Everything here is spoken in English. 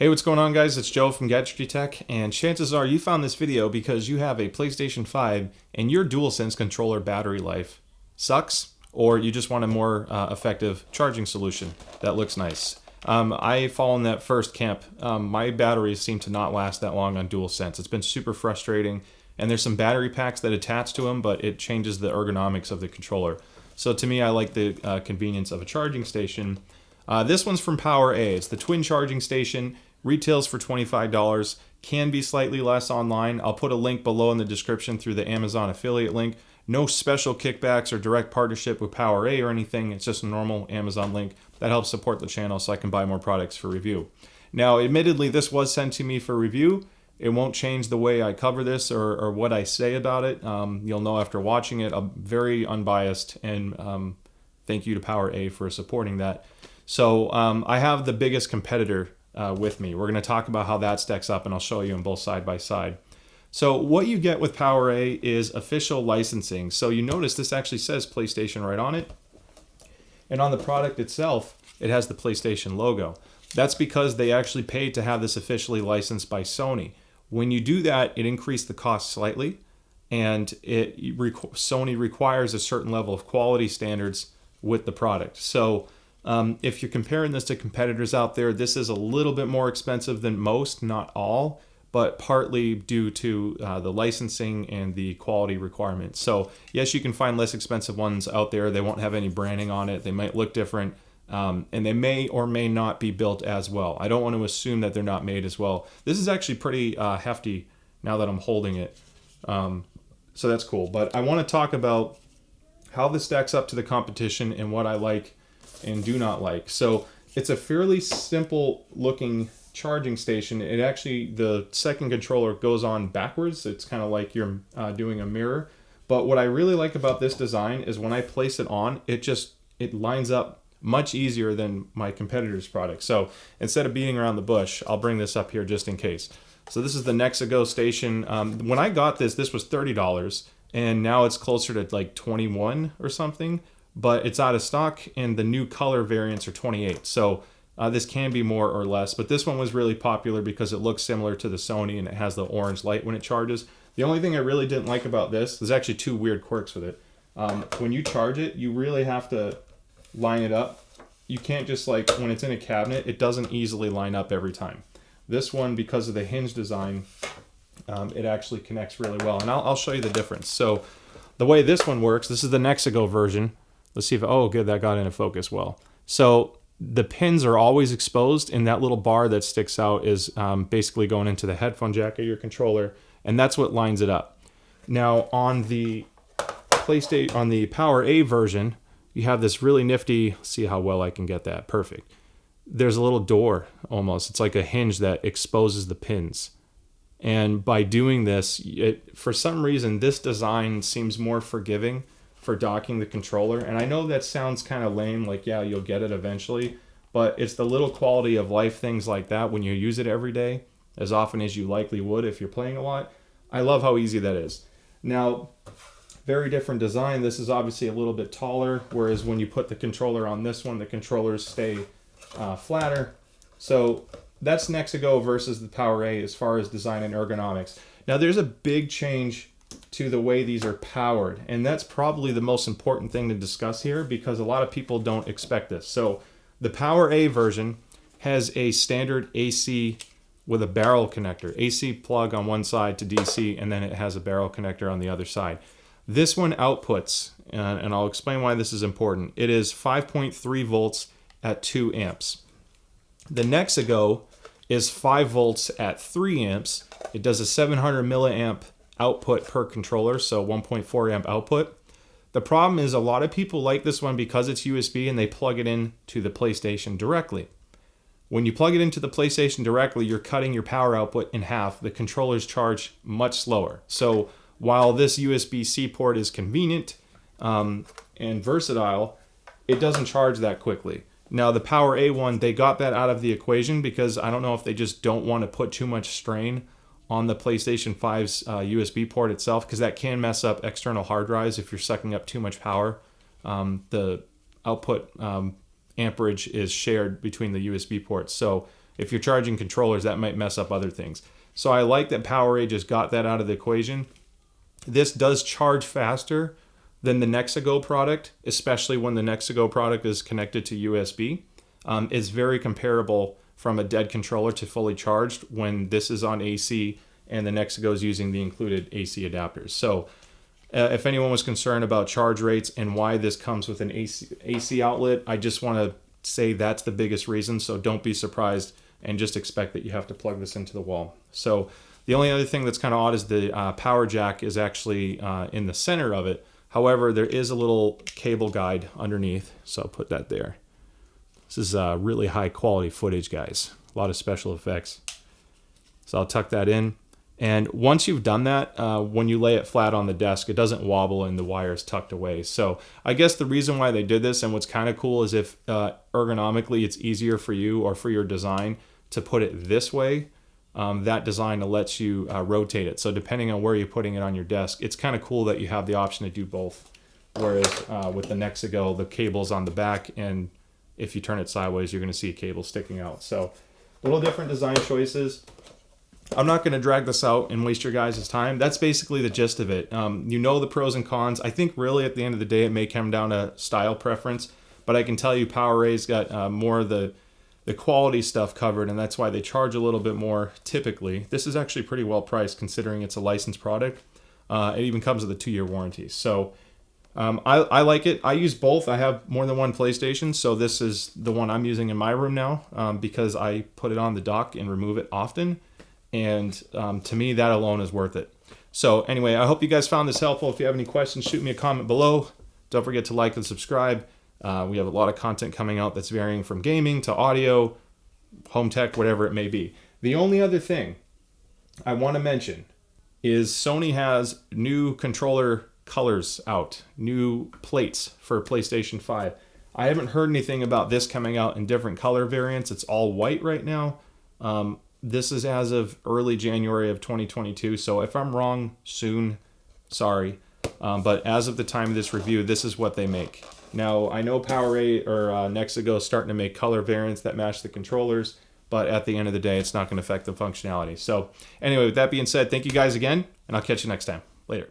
Hey, what's going on, guys? It's Joe from Gadgetry Tech, and chances are you found this video because you have a PlayStation 5 and your DualSense controller battery life sucks, or you just want a more effective charging solution that looks nice. I fall in that first camp. My batteries seem to not last that long on DualSense. It's been super frustrating, and there's some battery packs that attach to them, but it changes the ergonomics of the controller. So to me, I like the convenience of a charging station. This one's from PowerA. It's the twin charging station. Retails for $25, can be slightly less online. I'll put a link below in the description through the Amazon affiliate link. No special kickbacks or direct partnership with PowerA or anything. It's just a normal Amazon link that helps support the channel so I can buy more products for review. Now, admittedly, this was sent to me for review. It won't change the way I cover this or what I say about it. You'll know after watching it. I'm very unbiased, and thank you to PowerA for supporting that. So I have the biggest competitor with me. We're going to talk about how that stacks up, and I'll show you them both side by side. So what you get with PowerA is official licensing. So you notice this actually says PlayStation right on it. And on the product itself, it has the PlayStation logo. That's because they actually paid to have this officially licensed by Sony. When you do that, it increased the cost slightly, and Sony requires a certain level of quality standards with the product. So if you're comparing this to competitors out there, this is a little bit more expensive than most, not all, but partly due to the licensing and the quality requirements. So yes, you can find less expensive ones out there. They won't have any branding on it. They might look different, and they may or may not be built as well. I don't want to assume that they're not made as well. This is actually pretty hefty now that I'm holding it. So that's cool. But I want to talk about how this stacks up to the competition and what I like and do not like. So it's a fairly simple looking charging station. The second controller goes on backwards. It's kind of like you're doing a mirror. But what I really like about this design is when I place it on, it lines up much easier than my competitor's product. So instead of beating around the bush, I'll bring this up here just in case. So this is the Nexigo station. When I got this was $30, and now it's closer to like 21 or something. But it's out of stock, and the new color variants are 28. So this can be more or less, but this one was really popular because it looks similar to the Sony, and it has the orange light when it charges. The only thing I really didn't like about this, there's actually two weird quirks with it. When you charge it, you really have to line it up. You can't just, like, when it's in a cabinet, it doesn't easily line up every time. This one, because of the hinge design, it actually connects really well, and I'll show you the difference. So the way this one works, this is the Nexigo version. Let's see if, oh good, that got into focus well. So the pins are always exposed, and that little bar that sticks out is basically going into the headphone jack of your controller, and that's what lines it up. Now on the PowerA version, you have this really nifty, let's see how well I can get that, perfect. There's a little door almost, it's like a hinge that exposes the pins. And by doing this, for some reason, this design seems more forgiving for docking the controller. And I know that sounds kind of lame, like, yeah, you'll get it eventually, but it's the little quality of life things like that when you use it every day, as often as you likely would if you're playing a lot. I love how easy that is. Now, very different design. This is obviously a little bit taller, whereas when you put the controller on this one, the controllers stay flatter. So that's Nexigo versus the PowerA as far as design and ergonomics. Now, there's a big change to the way these are powered, and that's probably the most important thing to discuss here because a lot of people don't expect this. So the PowerA version has a standard AC with a barrel connector, AC plug on one side to DC, and then it has a barrel connector on the other side. This one outputs, and I'll explain why this is important. It is 5.3 volts at 2 amps. The Nexigo is 5 volts at 3 amps. It does a 700 milliamp output per controller, so 1.4 amp output. The problem is a lot of people like this one because it's USB and they plug it in to the PlayStation directly. When you plug it into the PlayStation directly, you're cutting your power output in half. The controllers charge much slower. So while this USB-C port is convenient and versatile, it doesn't charge that quickly. Now the PowerA one, they got that out of the equation because I don't know if they just don't want to put too much strain on the PlayStation 5's USB port itself, because that can mess up external hard drives if you're sucking up too much power. The output amperage is shared between the USB ports. So if you're charging controllers, that might mess up other things. So I like that PowerA just got that out of the equation. This does charge faster than the Nexigo product, especially when the Nexigo product is connected to USB. It's very comparable from a dead controller to fully charged when this is on AC and the Nexigo is using the included AC adapters. So if anyone was concerned about charge rates and why this comes with an AC outlet, I just want to say that's the biggest reason. So don't be surprised and just expect that you have to plug this into the wall. So the only other thing that's kind of odd is the power jack is actually in the center of it. However, there is a little cable guide underneath, so I'll put that there. This is really high quality footage, guys. A lot of special effects. So I'll tuck that in. And once you've done that, when you lay it flat on the desk, it doesn't wobble and the wire is tucked away. So I guess the reason why they did this and what's kind of cool is if ergonomically it's easier for you or for your design to put it this way, that design lets you rotate it. So depending on where you're putting it on your desk, it's kind of cool that you have the option to do both. Whereas with the Nexigo, the cable's on the back, and if you turn it sideways, you're going to see a cable sticking out. So a little different design choices. I'm not going to drag this out and waste your guys' time. That's basically the gist of it. You know the pros and cons. I think really at the end of the day, it may come down to style preference, but I can tell you PowerA's got more of the quality stuff covered, and that's why they charge a little bit more typically. This is actually pretty well priced considering it's a licensed product. It even comes with a 2-year warranty. So I like it. I use both. I have more than one PlayStation, so this is the one I'm using in my room now because I put it on the dock and remove it often. And to me, that alone is worth it. So anyway, I hope you guys found this helpful. If you have any questions, shoot me a comment below. Don't forget to like and subscribe. We have a lot of content coming out that's varying from gaming to audio, home tech, whatever it may be. The only other thing I want to mention is Sony has new controller colors out, new plates for PlayStation 5. I haven't heard anything about this coming out in different color variants. It's all white right now. This is as of early January of 2022. So if I'm wrong soon, sorry. But as of the time of this review, this is what they make. Now, I know PowerA or Nexigo is starting to make color variants that match the controllers, but at the end of the day, it's not going to affect the functionality. So anyway, with that being said, thank you guys again, and I'll catch you next time. Later.